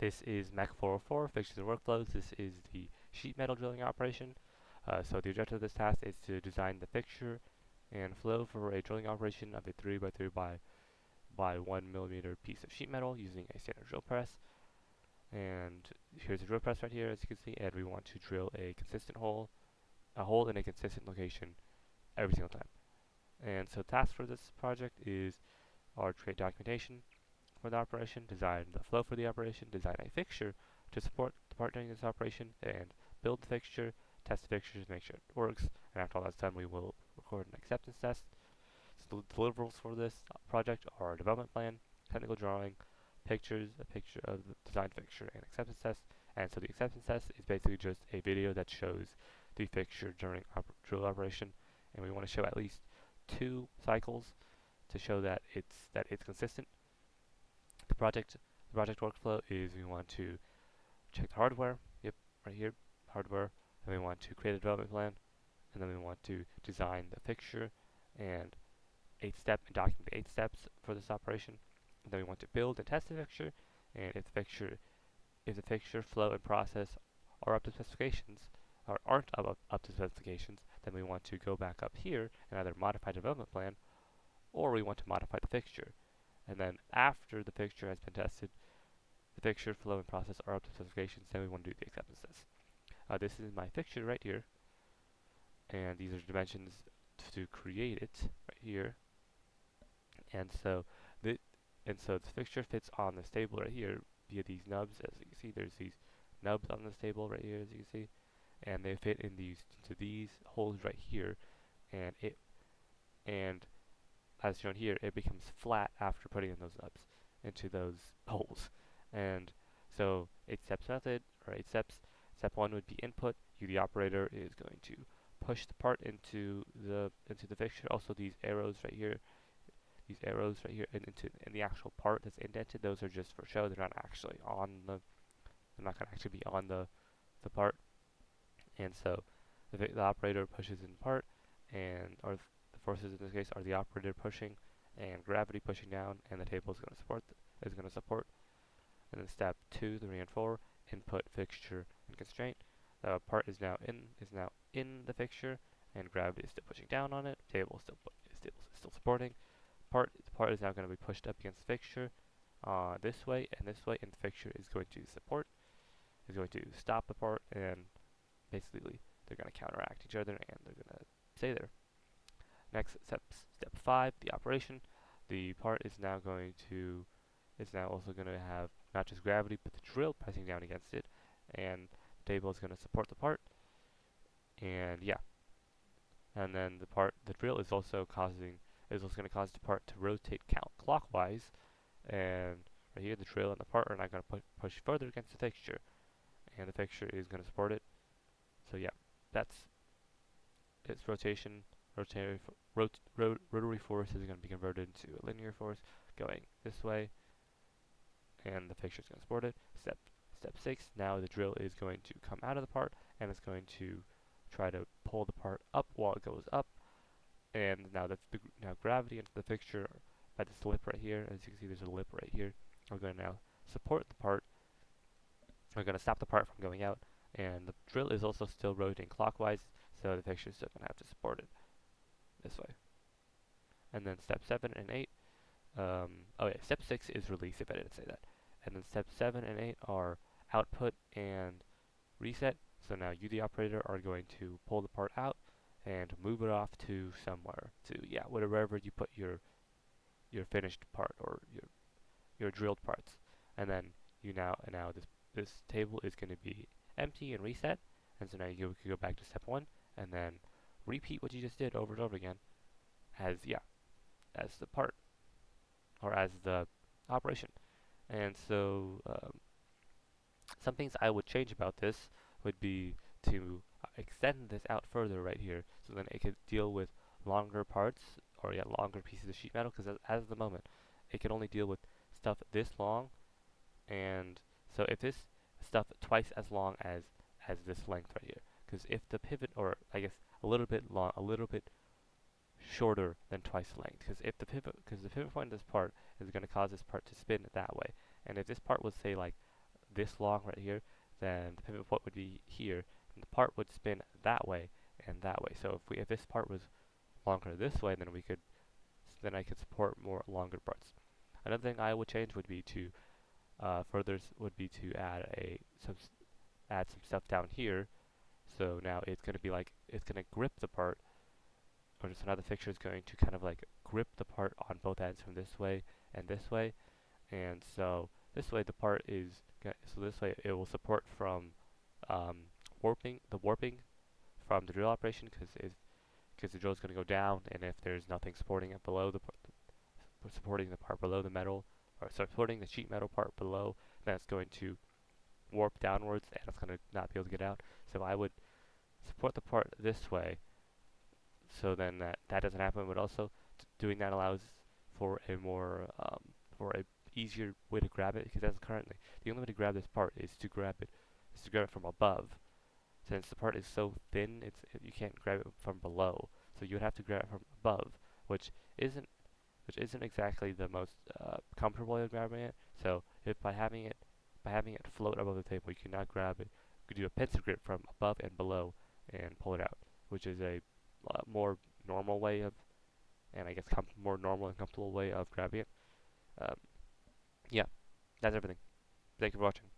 This is Mech 404, Fixtures and Workflows. This is the sheet metal drilling operation. So the objective of this task is to design the fixture and flow for a drilling operation of a 3 by 3 by 1 millimeter piece of sheet metal using a standard drill press. And here's a drill press right here, as you can see, and we want to drill a consistent hole, a hole in a consistent location every single time. And so task for this project is our create documentation for the operation, design the flow for the operation, design a fixture to support the part during this operation, and build the fixture, test the fixture to make sure it works, and after all that's done we will record an acceptance test. So the deliverables for this project are development plan, technical drawing, pictures, a picture of the design fixture, and acceptance test. And so the acceptance test is basically just a video that shows the fixture during drill operation, and we want to show at least 2 cycles to show that it's consistent. The project workflow is we want to check the hardware, yep, right here, hardware, then we want to create a development plan, and then we want to design the fixture and 8-step and document the 8 steps for this operation. And then we want to build and test the fixture, and if the fixture flow and process are up to specifications or aren't up to specifications, then we want to go back up here and either modify the development plan or we want to modify the fixture. And then after the fixture has been tested, the fixture flow and process are up to specifications, then we want to do the acceptance test. This is my fixture right here, and these are dimensions to create it right here. And so the fixture fits on this table right here via these nubs. As you can see, there's these nubs on this table right here, as you can see, and they fit in these holes right here, and and as shown here, it becomes flat after putting in those nubs into those holes. And so 8 steps method, or 8 steps. Step 1 would be input. You, the operator, is going to push the part into the fixture. Also, these arrows right here, in the actual part that's indented, those are just for show. They're not actually on the. They're not going to actually be on the part. And so the operator pushes in part, and or the forces in this case are the operator pushing and gravity pushing down, and the table is going to support. And then step 2, 3, and 4, input, fixture, and constraint. The part is now in the fixture, and gravity is still pushing down on it. Table is still supporting. The part is now going to be pushed up against the fixture this way, and the fixture is going to stop the part, and basically they're going to counteract each other, and they're going to stay there. Next, step 5, the operation. The part is now also going to have not just gravity, but the drill pressing down against it, and the table is going to support the part. And yeah, and then the drill is also going to cause the part to rotate counterclockwise, and right here the drill and the part are not going to push further against the fixture, and the fixture is going to support it. So yeah, that's its rotation. Rotary force is going to be converted into a linear force going this way, and the fixture is going to support it. Step 6, now the drill is going to come out of the part, and it's going to try to pull the part up while it goes up, and now gravity into the fixture by this lip right here. As you can see, there's a lip right here. We're going to now support the part. We're going to stop the part from going out, and the drill is also still rotating clockwise, so the fixture is still going to have to support it this way. And then step 7 and 8. Step 6 is release, if I didn't say that. And then step 7 and 8 are output and reset. So now you, the operator, are going to pull the part out and move it off to somewhere, wherever you put your finished part or your drilled parts. And then this table is going to be empty and reset. And so now you can go back to step 1 and then repeat what you just did over and over again as the part or as the operation. And so some things I would change about this would be to extend this out further right here, so then it could deal with longer parts or longer pieces of sheet metal, because as of the moment it can only deal with stuff this long, and so if this stuff twice as long as this length right here, because if the pivot, or I guess a little bit shorter than twice the length, because the pivot point of this part is going to cause this part to spin that way, and if this part was say like this long right here, then the pivot point would be here, and the part would spin that way and that way. So if this part was longer this way, then I could support more longer parts. Another thing I would change would be to add some stuff down here. So now it's going to be like it's going to grip the part, or just another fixture is going to kind of like grip the part on both ends from this way and this way. And so this way the part is so this way it will support from warping from the drill operation, because the drill is going to go down, and if there's nothing supporting it below supporting the part below the metal, or supporting the sheet metal part below, then it's going to warp downwards and it's going to not be able to get out. So I would support the part this way, so then that doesn't happen. But also doing that allows for a more for a easier way to grab it, because as currently the only way to grab this part is to grab it from above. Since the part is so thin, you can't grab it from below, so you would have to grab it from above, which isn't exactly the most comfortable way of grabbing it. So if by having it float above the table, you can now grab it. You could do a pincer grip from above and below and pull it out, which is a more normal way of, and I guess more normal and comfortable way of grabbing it. Um, yeah, that's everything. Thank you for watching.